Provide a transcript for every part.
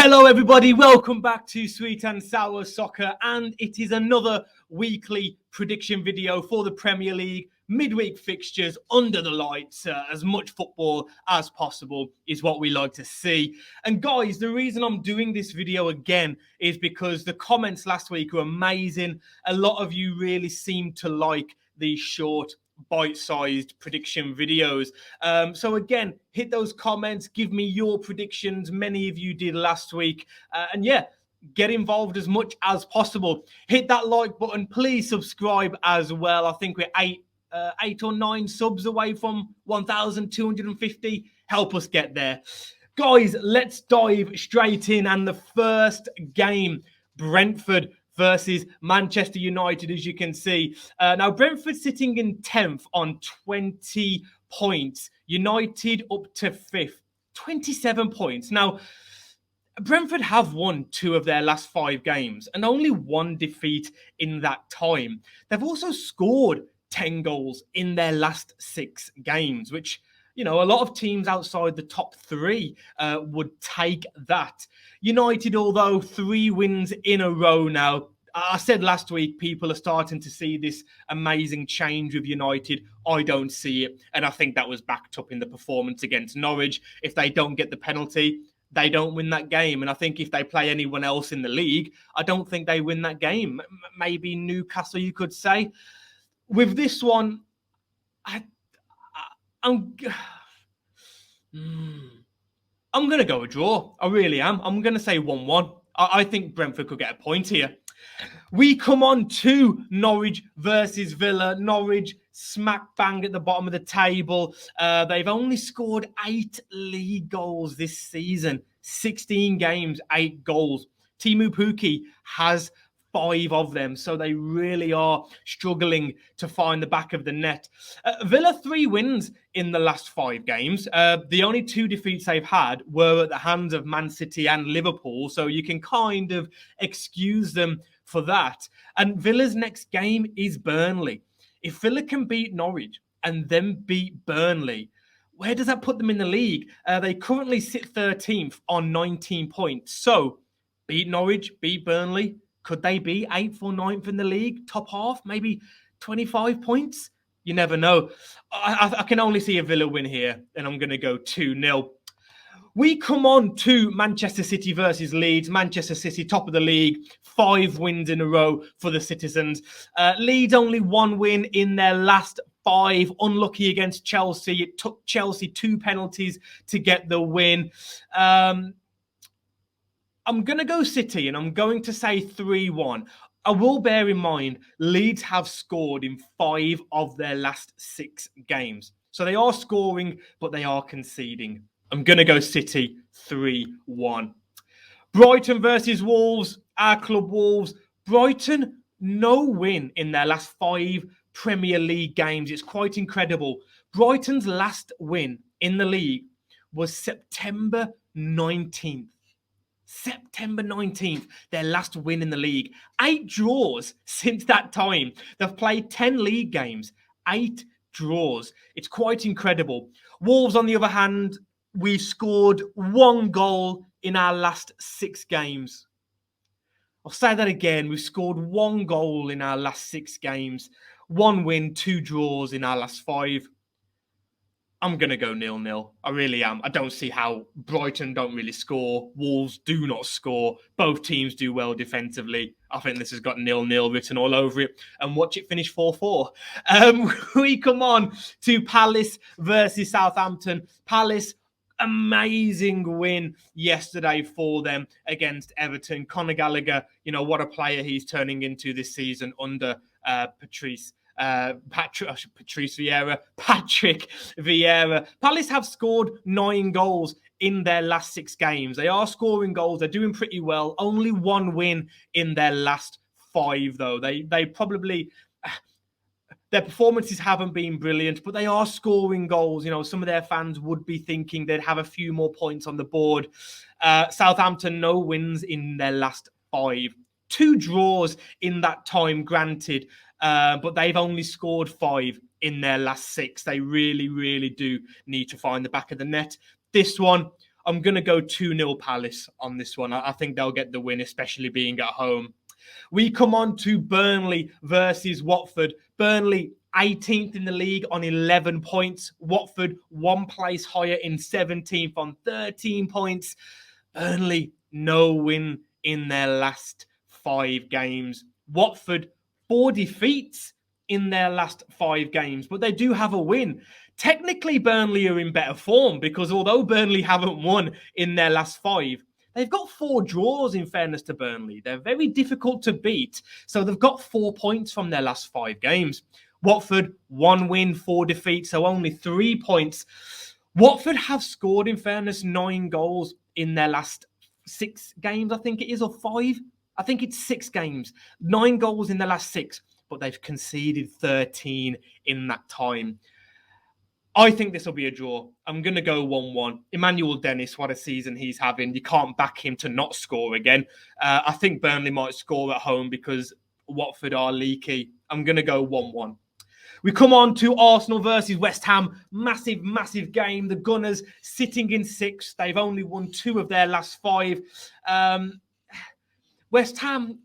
Hello everybody, welcome back to Sweet and Sour Soccer, and it is another weekly prediction video for the Premier League. Midweek fixtures under the lights, as much football as possible is what we like to see. And guys, the reason I'm doing this video again is because the comments last week were amazing. A lot of you really seem to like these short bite-sized prediction videos. So again, hit those comments, give me your predictions. Many of you did last week. And yeah, get involved as much as possible. Hit that like button. Please subscribe as well. I think we're eight or nine subs away from 1,250. Help us get there. Guys, let's dive straight in. And the first game, Brentford versus Manchester United, as you can see. Now, Brentford sitting in 10th on 20 points. United up to 5th, 27 points. Now, Brentford have won 2 of their last 5 games and only 1 defeat in that time. They've also scored 10 goals in their last 6 games, which, you know, a lot of teams outside the top 3 would take that. United, although 3 wins in a row now. I said last week, people are starting to see this amazing change with United. I don't see it. And I think that was backed up in the performance against Norwich. If they don't get the penalty, they don't win that game. And I think if they play anyone else in the league, I don't think they win that game. Maybe Newcastle, you could say. With this one, I'm going to go a draw. I really am. I'm going to say 1-1. I think Brentford could get a point here. We come on to Norwich versus Villa. Norwich smack bang at the bottom of the table. They've only scored 8 league goals this season. 16 games, 8 goals. Teemu Pukki has 5 of them, so they really are struggling to find the back of the net. Villa 3 wins in the last 5 games. The only 2 defeats they've had were at the hands of Man City and Liverpool, so you can kind of excuse them for that. And Villa's next game is Burnley. If Villa can beat Norwich and then beat Burnley, where does that put them in the league? They currently sit 13th on 19 points. So beat Norwich, beat Burnley. Could they be 8th or 9th in the league? Top half, maybe 25 points? You never know. I can only see a Villa win here, and I'm going to go 2-0. We come on to Manchester City versus Leeds. Manchester City, top of the league, 5 wins in a row for the citizens. Leeds only 1 win in their last 5. Unlucky against Chelsea. It took Chelsea 2 penalties to get the win. I'm going to go City, and I'm going to say 3-1. I will bear in mind, Leeds have scored in 5 of their last 6 games. So they are scoring, but they are conceding. I'm going to go City 3-1. Brighton versus Wolves, our club Wolves. Brighton, no win in their last 5 Premier League games. It's quite incredible. Brighton's last win in the league was September 19th. September 19th, their last win in the league. 8 draws since that time. They've played 10 league games, 8 draws. It's quite incredible. Wolves, on the other hand, we scored 1 goal in our last 6 games. I'll say that again. We've scored 1 goal in our last 6 games. 1 win, 2 draws in our last 5. I'm going to go 0-0. I really am. I don't see how Brighton don't really score. Wolves do not score. Both teams do well defensively. I think this has got 0-0 written all over it. And watch it finish 4-4. We come on to Palace versus Southampton. Palace, amazing win yesterday for them against Everton. Conor Gallagher, you know, what a player he's turning into this season under Patrick Vieira. Palace have scored 9 goals in their last 6 games. They are scoring goals. They're doing pretty well. Only 1 win in their last 5, though. They probably... Their performances haven't been brilliant, but they are scoring goals. You know, some of their fans would be thinking they'd have a few more points on the board. Southampton, no wins in their last 5. 2 draws in that time, granted. But they've only scored 5 in their last 6. They really, really do need to find the back of the net. This one, I'm going to go 2-0 Palace on this one. I think they'll get the win, especially being at home. We come on to Burnley versus Watford. Burnley 18th in the league on 11 points. Watford 1 place higher in 17th on 13 points. Burnley no win in their last 5 games. Watford 4 defeats in their last 5 games, but they do have a win. Technically, Burnley are in better form because although Burnley haven't won in their last 5, they've got 4 draws, in fairness to Burnley. They're very difficult to beat, so they've got 4 points from their last 5 games. Watford, 1 win, 4 defeats, so only 3 points. Watford have scored, in fairness, 9 goals in their last 6 games, I think it is, or 5. I think it's 6 games. 9 goals in the last 6, but they've conceded 13 in that time. I think this will be a draw. I'm going to go 1-1. Emmanuel Dennis, what a season he's having. You can't back him to not score again. I think Burnley might score at home because Watford are leaky. I'm going to go 1-1. We come on to Arsenal versus West Ham. Massive, massive game. The Gunners sitting in 6th. They've only won 2 of their last 5. West Ham,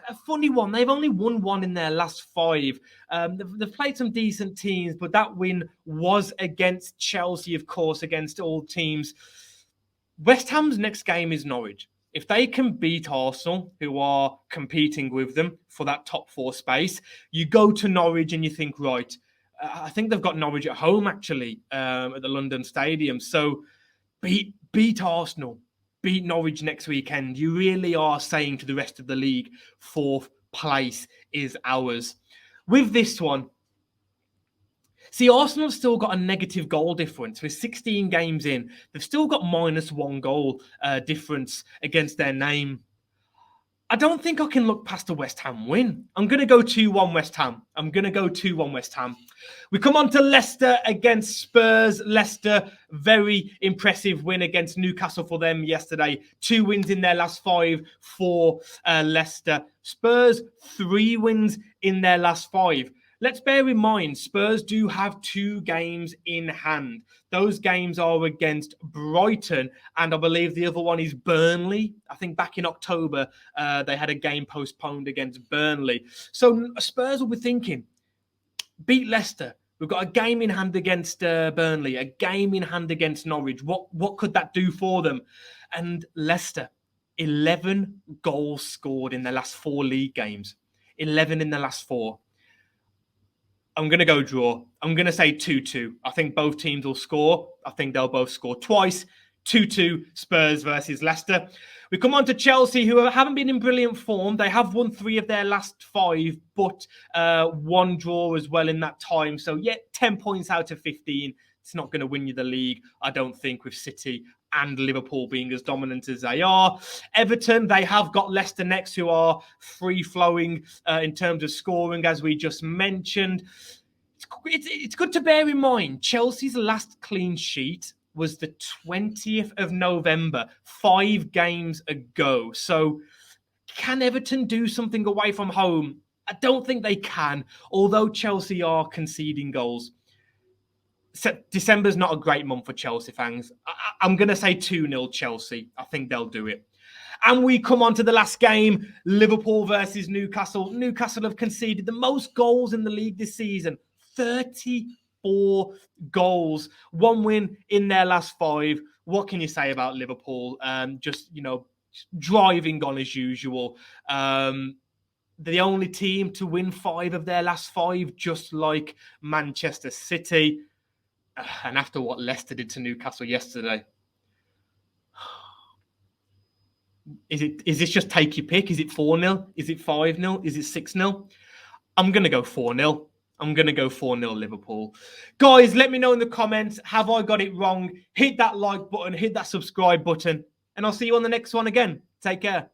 a funny one. They've only won 1 in their last 5. They've played some decent teams, but that win was against Chelsea, of course, against all teams. West Ham's next game is Norwich. If they can beat Arsenal, who are competing with them for that top 4 space, you go to Norwich and you think, right, I think they've got Norwich at home, actually, at the London Stadium. So beat Arsenal. Beat Norwich next weekend. You really are saying to the rest of the league, 4th place is ours. With this one, see, Arsenal's still got a negative goal difference. With 16 games in, they've still got -1 goal difference against their name. I don't think I can look past a West Ham win. I'm going to go 2-1 West Ham. We come on to Leicester against Spurs. Leicester, very impressive win against Newcastle for them yesterday. 2 wins in their last 5 for Leicester. Spurs, 3 wins in their last 5. Let's bear in mind, Spurs do have 2 games in hand. Those games are against Brighton, and I believe the other one is Burnley. I think back in October, they had a game postponed against Burnley. So Spurs will be thinking, beat Leicester. We've got a game in hand against Burnley, a game in hand against Norwich. What could that do for them? And Leicester, 11 goals scored in their last 4 league games. 11 in the last 4. I'm going to go draw. I'm going to say 2-2. I think both teams will score. I think they'll both score twice. 2-2 Spurs versus Leicester. We come on to Chelsea, who haven't been in brilliant form. They have won 3 of their last 5, but 1 draw as well in that time. So, 10 points out of 15. It's not going to win you the league, I don't think, with City and Liverpool being as dominant as they are. Everton, they have got Leicester next, who are free-flowing in terms of scoring, as we just mentioned. It's good to bear in mind, Chelsea's last clean sheet was the 20th of November, 5 games ago. So can Everton do something away from home? I don't think they can, although Chelsea are conceding goals. December's not a great month for Chelsea fans. I'm going to say 2-0 Chelsea. I think they'll do it. And we come on to the last game, Liverpool versus Newcastle. Newcastle have conceded the most goals in the league this season. 34 goals. 1 win in their last 5. What can you say about Liverpool? Just driving on as usual. The only team to win 5 of their last 5, just like Manchester City. And after what Leicester did to Newcastle yesterday, is this just take your pick? Is it 4-0? Is it 5-0? Is it 6-0? I'm going to go 4-0. I'm going to go 4-0 Liverpool. Guys, let me know in the comments. Have I got it wrong? Hit that like button, hit that subscribe button, and I'll see you on the next one again. Take care.